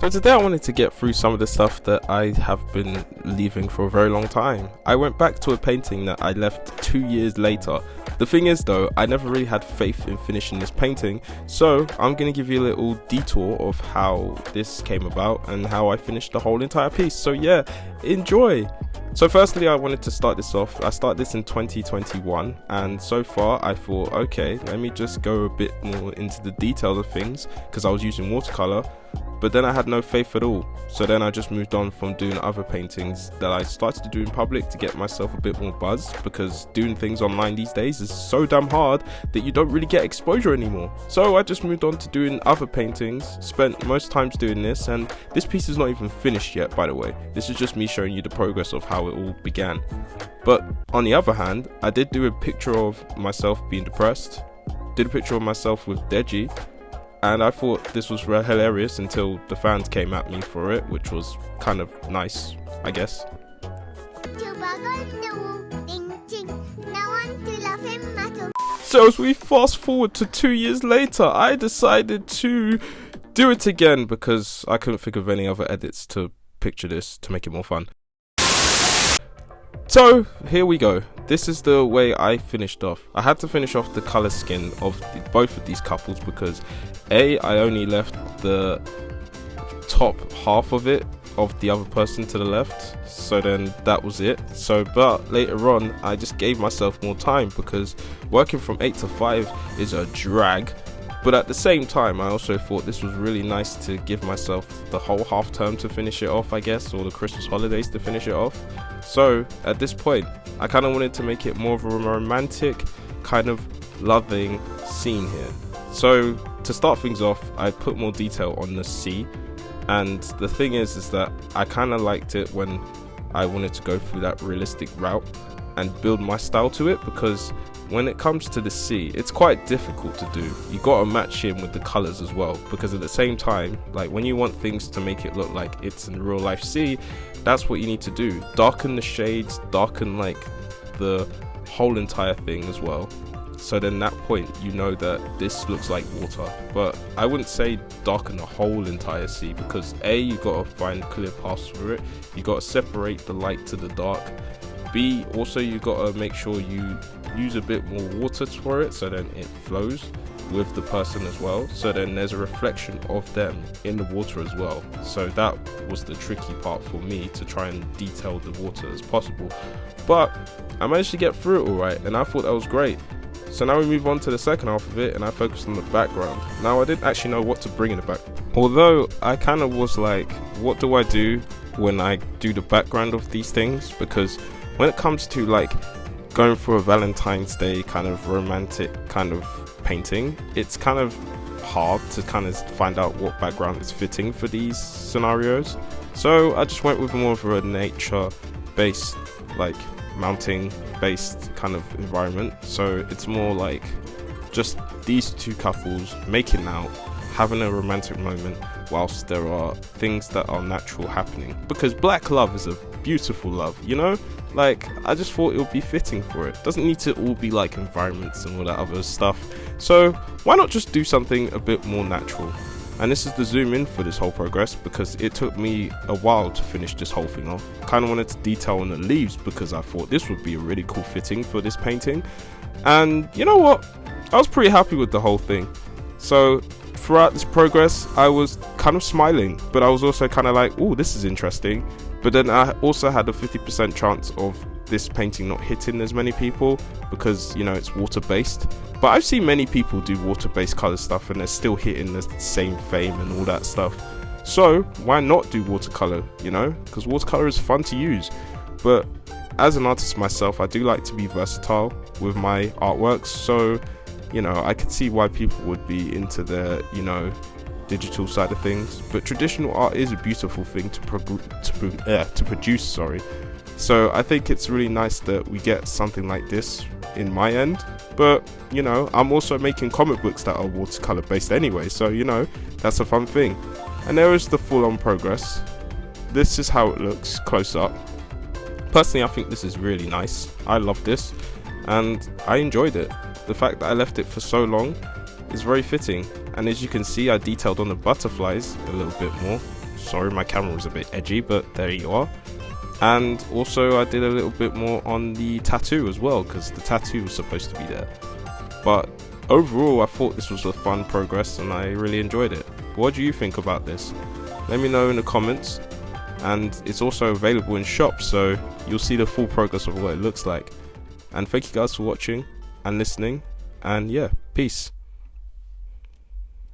So today I wanted to get through some of the stuff that I have been leaving for a very long time. I went back to a painting that I left 2 years later. The thing is though, I never really had faith in finishing this painting, so I'm going to give you a little detour of how this came about and how I finished the whole entire piece. So yeah, enjoy! So firstly, I wanted to start this off. I started this in 2021 and so far I thought, okay, let me just go a bit more into the details of things because I was using watercolor. But then I had no faith at all, so then I just moved on from doing other paintings that I started to do in public to get myself a bit more buzz, because doing things online these days is so damn hard that you don't really get exposure anymore. So I just moved on to doing other paintings, spent most times doing this, and this piece is not even finished yet, by the way. This is just me showing you the progress of how it all began. But on the other hand, I did do a picture of myself being depressed, did a picture of myself with Deji, and I thought this was hilarious until the fans came at me for it, which was kind of nice, I guess. So as we fast forward to 2 years later, I decided to do it again because I couldn't think of any other edits to picture this to make it more fun. So here we go. This is the way I finished off. I had to finish off the color skin of both of these couples because I only left the top half of it of the other person to the left, so then that was it. But later on I just gave myself more time because working from 8 to 5 is a drag. But at the same time, I also thought this was really nice to give myself the whole half term to finish it off, I guess, or the Christmas holidays to finish it off. So at this point, I kind of wanted to make it more of a romantic, kind of loving scene here. So to start things off, I put more detail on the sea. And the thing is that I kind of liked it when I wanted to go through that realistic route and build my style to it, because when it comes to the sea, it's quite difficult to do. You gotta match in with the colors as well, because at the same time, like when you want things to make it look like it's in real life sea, that's what you need to do. Darken the shades, darken like the whole entire thing as well. So then that point, you know that this looks like water. But I wouldn't say darken the whole entire sea, because A, you gotta find clear paths through it. You gotta separate the light to the dark. B, also you gotta make sure you use a bit more water for it so then it flows with the person as well, so then there's a reflection of them in the water as well. So that was the tricky part for me, to try and detail the water as possible, but I managed to get through it alright and I thought that was great. So now we move on to the second half of it and I focused on the background. Now I didn't actually know what to bring in the back, although I kind of was like, what do I do when I do the background of these things? Because when it comes to like going for a Valentine's Day kind of romantic kind of painting, it's kind of hard to kind of find out what background is fitting for these scenarios. So I just went with more of a nature based, like mountain based kind of environment. So it's more like just these two couples making out, having a romantic moment whilst there are things that are natural happening, because black love is a beautiful love, you know? Like, I just thought it would be fitting for it. Doesn't need to all be like environments and all that other stuff. So why not just do something a bit more natural? And this is the zoom in for this whole progress, because it took me a while to finish this whole thing off. Kind of wanted to detail on the leaves because I thought this would be a really cool fitting for this painting. And you know what? I was pretty happy with the whole thing. So throughout this progress, I was kind of smiling, but I was also kind of like, oh, this is interesting. But then I also had a 50% chance of this painting not hitting as many people because, you know, it's water based. But I've seen many people do water based color stuff and they're still hitting the same fame and all that stuff. So why not do watercolor, you know? Because watercolor is fun to use. But as an artist myself, I do like to be versatile with my artworks. So, you know, I could see why people would be into the, you know, digital side of things, but traditional art is a beautiful thing to produce, sorry. So I think it's really nice that we get something like this in my end. But you know, I'm also making comic books that are watercolor based anyway, so you know, that's a fun thing. And there is the full-on progress. This is how it looks close up. Personally, I think this is really nice. I love this and I enjoyed it. The fact that I left it for so long is very fitting, and as you can see, I detailed on the butterflies a little bit more, Sorry, my camera was a bit edgy, but there you are. And also I did a little bit more on the tattoo as well, because the tattoo was supposed to be there. But overall, I thought this was a fun progress and I really enjoyed it. What do you think about this? Let me know in the comments. And it's also available in shops, so you'll see the full progress of what it looks like. And thank you guys for watching and listening, and yeah, peace.